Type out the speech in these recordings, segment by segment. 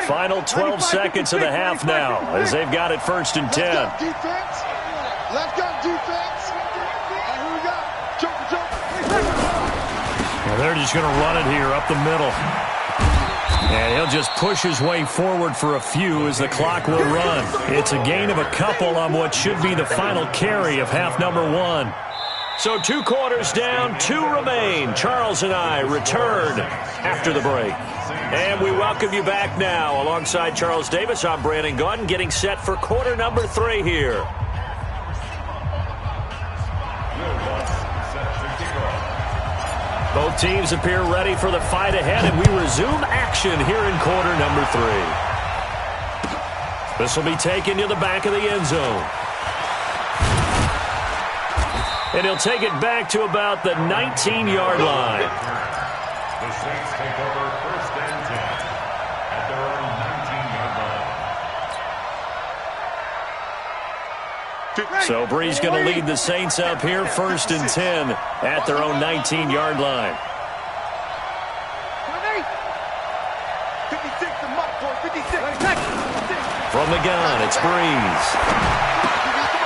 Final 12 seconds of the half now as they've got it 1st and 10. Left gun defense. And here we go. Choke. Well, they're just going to run it here up the middle. And he'll just push his way forward for a few as the clock will run. It's a gain of a couple on what should be the final carry of half number 1. So 2 quarters down, 2 remain. Charles and I return after the break. And we welcome you back now. Alongside Charles Davis, I'm Brandon Gaudin, getting set for quarter number 3 here. Both teams appear ready for the fight ahead, and we resume action here in quarter number 3. This will be taken to the back of the end zone. And he'll take it back to about the 19-yard line. The Saints take over 1st and 10 at their own 19-yard line. So Bree's going to lead the Saints up here 1st and 10 at their own 19-yard line. 56, the mark for 56. From the gun, it's Breeze.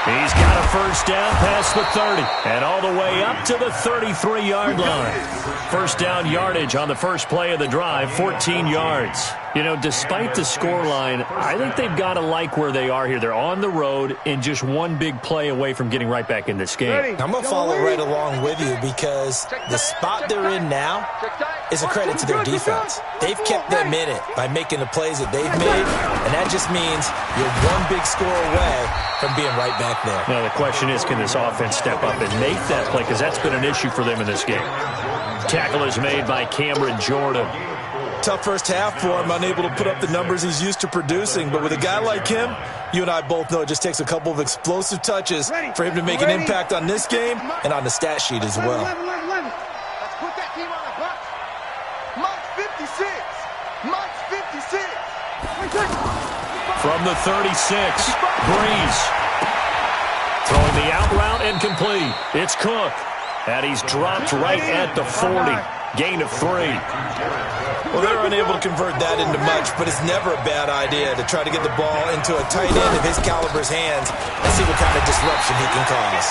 He's got a 1st down past the 30 and all the way up to the 33-yard line. 1st down yardage on the first play of the drive, 14 yards. You know, despite the scoreline, I think they've got to like where they are here. They're on the road and just one big play away from getting right back in this game. I'm going to follow right along with you because the spot they're in now is a credit to their defense. They've kept them in it by making the plays that they've made, and that just means you're one big score away from being right back there. Now, the question is, can this offense step up and make that play? Because that's been an issue for them in this game. Tackle is made by Cameron Jordan. Tough first half for him, unable to put up the numbers he's used to producing. But with a guy like him, you and I both know it just takes a couple of explosive touches for him to make an impact on this game and on the stat sheet as well. Let's put that team on the box. Mark 56. Mark 56. From the 36, Breeze. Throwing the out route and complete. It's Cook. And he's dropped right at the 40. Gain of 3. Well, they're unable to convert that into much, but it's never a bad idea to try to get the ball into a tight end of his caliber's hands and see what kind of disruption he can cause.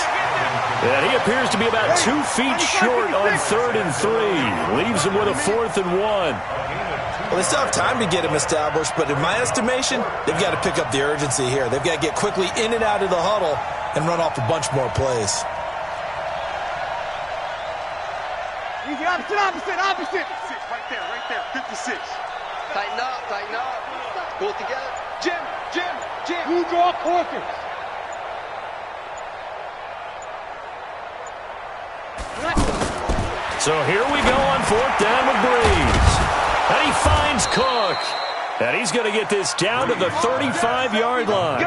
And he appears to be about 2 feet short on 3rd and 3. Leaves him with a 4th and 1. Well, they still have time to get him established, but in my estimation, they've got to pick up the urgency here. They've got to get quickly in and out of the huddle and run off a bunch more plays. Easy, opposite. Right there, 56. Tighten up. Pull it together. Jim. Who draw quarters? So here we go on 4th down with Breeze. And he finds Cook. And he's going to get this down to the 35-yard line.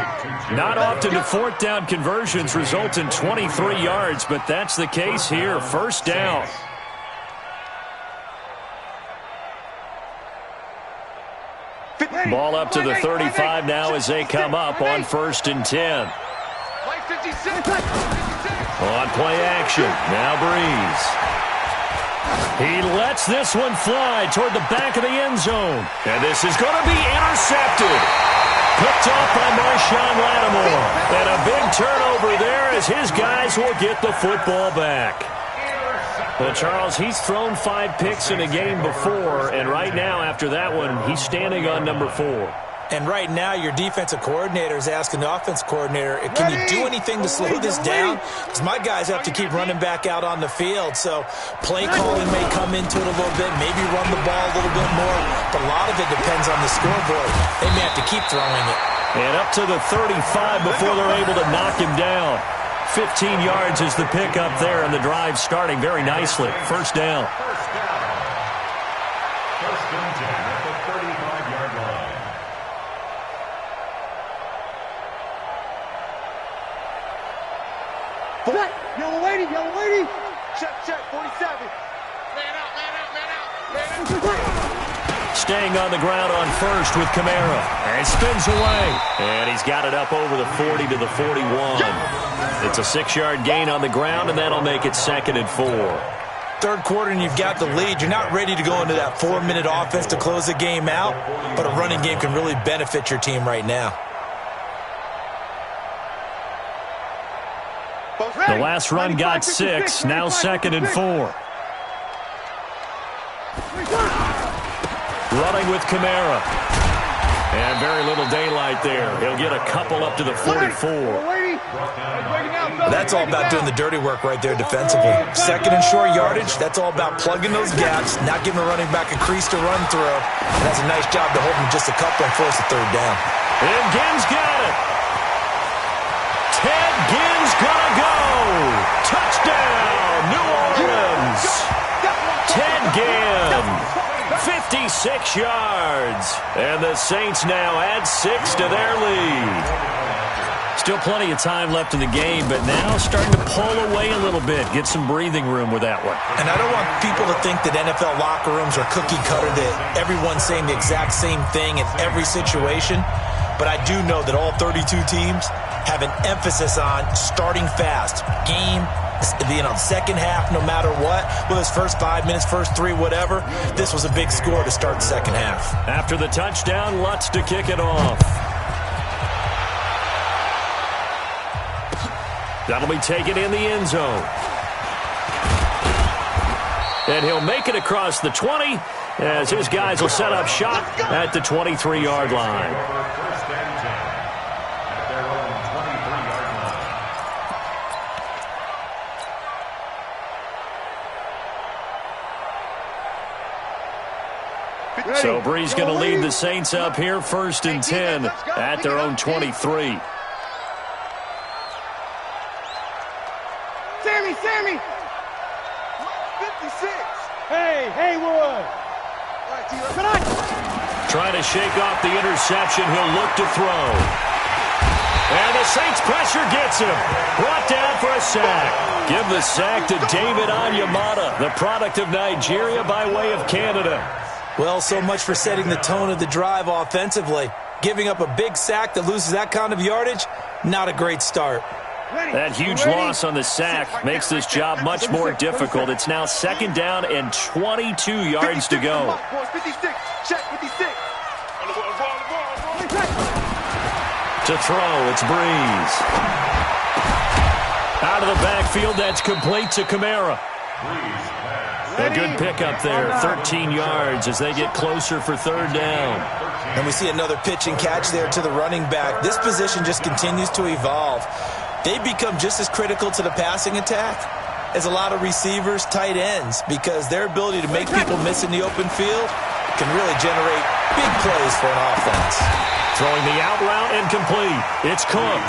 Not often do 4th down conversions result in 23 yards, but that's the case here. 1st down. Ball up to the 35 now as they come up on 1st and 10. On play action, now Breeze. He lets this one fly toward the back of the end zone. And this is going to be intercepted. Picked off by Marshawn Lattimore. And a big turnover there as his guys will get the football back. Well, Charles, he's thrown 5 picks in a game before, and right now, after that one, he's standing on number 4. And right now, your defensive coordinator is asking the offense coordinator, can you do anything to slow this down? Because my guys have to keep running back out on the field, so play calling may come into it a little bit, maybe run the ball a little bit more, but a lot of it depends on the scoreboard. They may have to keep throwing it. And up to the 35 before they're able to knock him down. 15 yards is the pickup there, and the drive starting very nicely. 1st down. 1st and 10 at the 35-yard line. Yellow lady. Check, 47. Man out. Staying on the ground on 1st with Kamara. And spins away. And he's got it up over the 40 to the 41. It's a 6-yard gain on the ground, and that'll make it 2nd and 4. Third quarter and you've got the lead. You're not ready to go into that 4-minute offense to close the game out, but a running game can really benefit your team right now. The last run got 6, now 2nd and 4. Running with Kamara. And very little daylight there. He'll get a couple up to the 44. That's all about doing the dirty work right there defensively. 2nd and short yardage, that's all about plugging those gaps, not giving a running back a crease to run through. And that's a nice job to hold him just a couple and force a 3rd down. And Ginn's got it. Ted Ginn's gonna go. Touchdown, New Orleans. Ted Ginn, 56 yards. And the Saints now add 6 to their lead. Still plenty of time left in the game, but now starting to pull away a little bit. Get some breathing room with that one. And I don't want people to think that NFL locker rooms are cookie cutter, that everyone's saying the exact same thing in every situation. But I do know that all 32 teams have an emphasis on starting fast. Game, second half, no matter what. Whether it's first 5 minutes, first 3, whatever. This was a big score to start the second half. After the touchdown, Lutz to kick it off. That'll be taken in the end zone. And he'll make it across the 20 as his guys will set up shop at the 23-yard line. First and 10 at their own 23-yard line. So Bree's going to lead the Saints up here, 1st and 10 at their own 23. Sammy! 56! Hey, Haywood! Trying to shake off the interception, he'll look to throw. And the Saints pressure gets him. Brought down for a sack. Give the sack to David Onyemata, the product of Nigeria by way of Canada. Well, so much for setting the tone of the drive offensively. Giving up a big sack that loses that kind of yardage, not a great start. That huge loss on the sack makes this job much more difficult. It's now 2nd down and 22 yards to go. 56. Check 56. To throw, it's Breeze. Out of the backfield, that's complete to Kamara. A good pickup there, 13 yards as they get closer for 3rd down. And we see another pitch and catch there to the running back. This position just continues to evolve. They become just as critical to the passing attack as a lot of receivers, tight ends, because their ability to make people miss in the open field can really generate big plays for an offense. Throwing the out route and complete. It's Cook.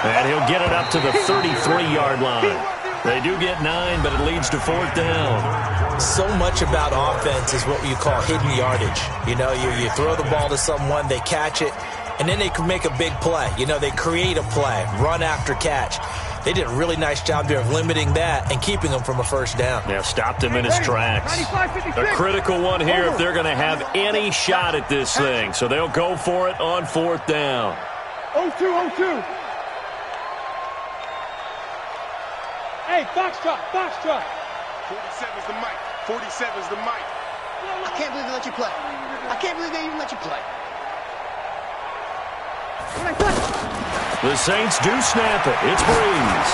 And he'll get it up to the 33-yard line. They do get 9, but it leads to 4th down. So much about offense is what you call hidden yardage. You know, you throw the ball to someone, they catch it, and then they can make a big play. You know, they create a play, run after catch. They did a really nice job there of limiting that and keeping them from a 1st down. Yeah, stopped him in his tracks. A critical one here if they're going to have any shot at this thing. So they'll go for it on 4th down. 0-2. Hey, box truck. 47's the mic. 47's the mic. I can't believe they let you play. I can't believe they even let you play. The Saints do snap it. It's Breeze.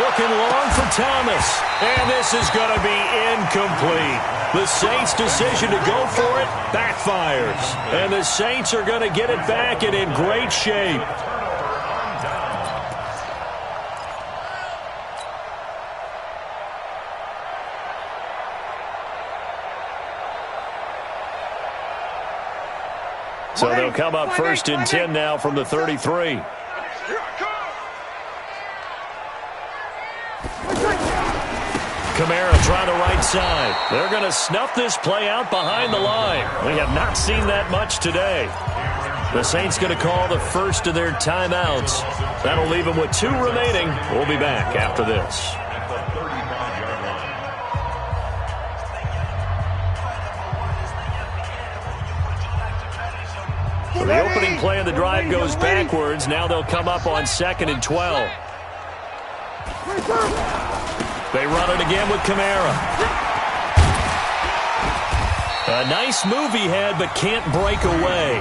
Looking long for Thomas. And this is going to be incomplete. The Saints' decision to go for it backfires. And the Saints are going to get it back and in great shape. So they'll come up 1st and 10 now from the 33. Kamara trying the right side. They're going to snuff this play out behind the line. We have not seen that much today. The Saints going to call the first of their timeouts. That'll leave them with 2 remaining. We'll be back after this. So the opening play of the drive goes backwards. Now they'll come up on 2nd and 12. They run it again with Kamara. A nice move he had, but can't break away.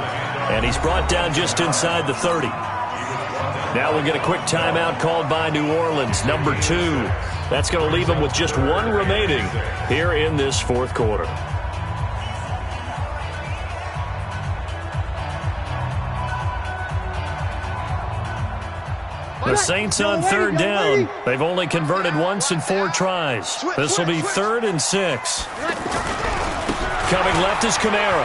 And he's brought down just inside the 30. Now we'll get a quick timeout called by New Orleans, number 2. That's going to leave them with just 1 remaining here in this fourth quarter. The Saints on third down. They've only converted once in 4 tries. This will be 3rd and 6. Coming left is Kamara.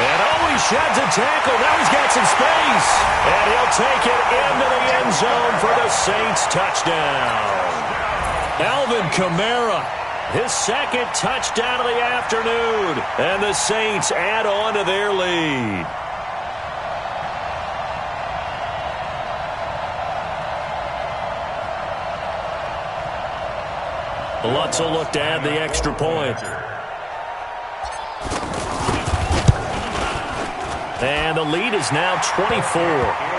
And he sheds a tackle. Now he's got some space. And he'll take it into the end zone for the Saints touchdown. Alvin Kamara, his 2nd touchdown of the afternoon. And the Saints add on to their lead. Lutz will look to add the extra point. And the lead is now 24.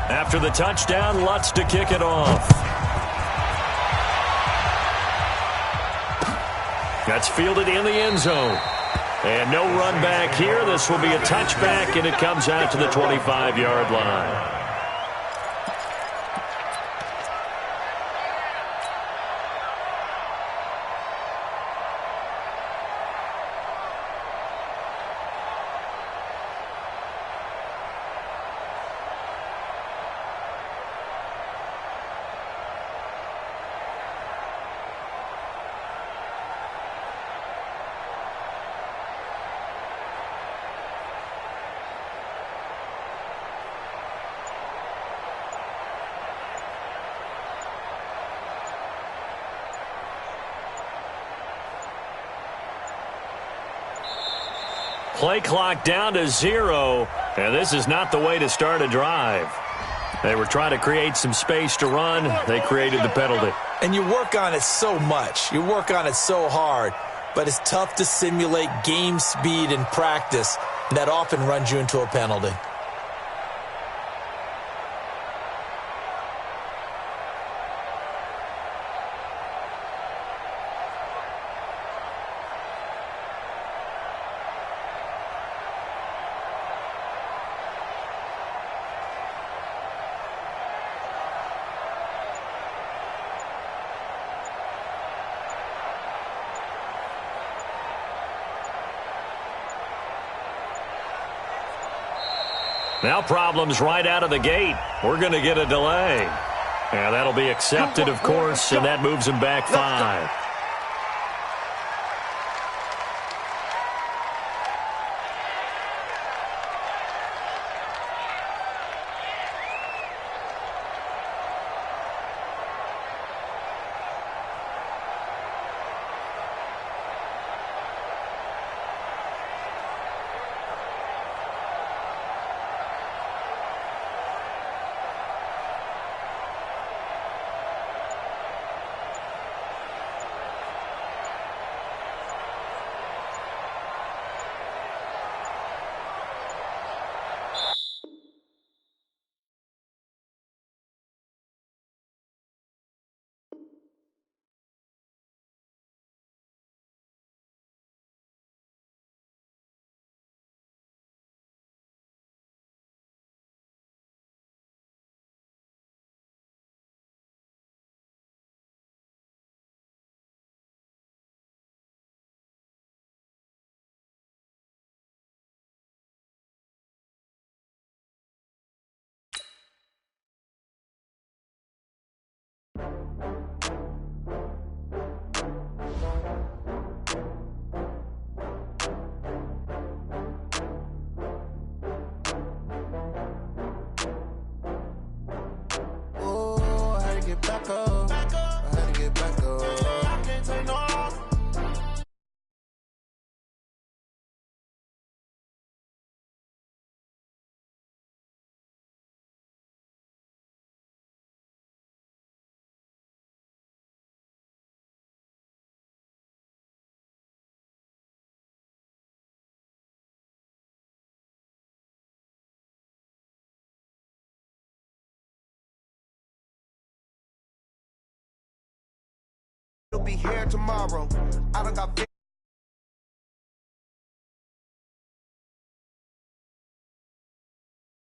After the touchdown, Lutz to kick it off. That's fielded in the end zone. And no run back here. This will be a touchback, and it comes out to the 25-yard line. Play clock down to 0, and this is not the way to start a drive. They were trying to create some space to run. They created the penalty. And you work on it so much. You work on it so hard. But it's tough to simulate game speed in practice. That often runs you into a penalty. Now problems right out of the gate. We're going to get a delay. And that'll be accepted, of course, and that moves him back 5. will be here tomorrow. I done got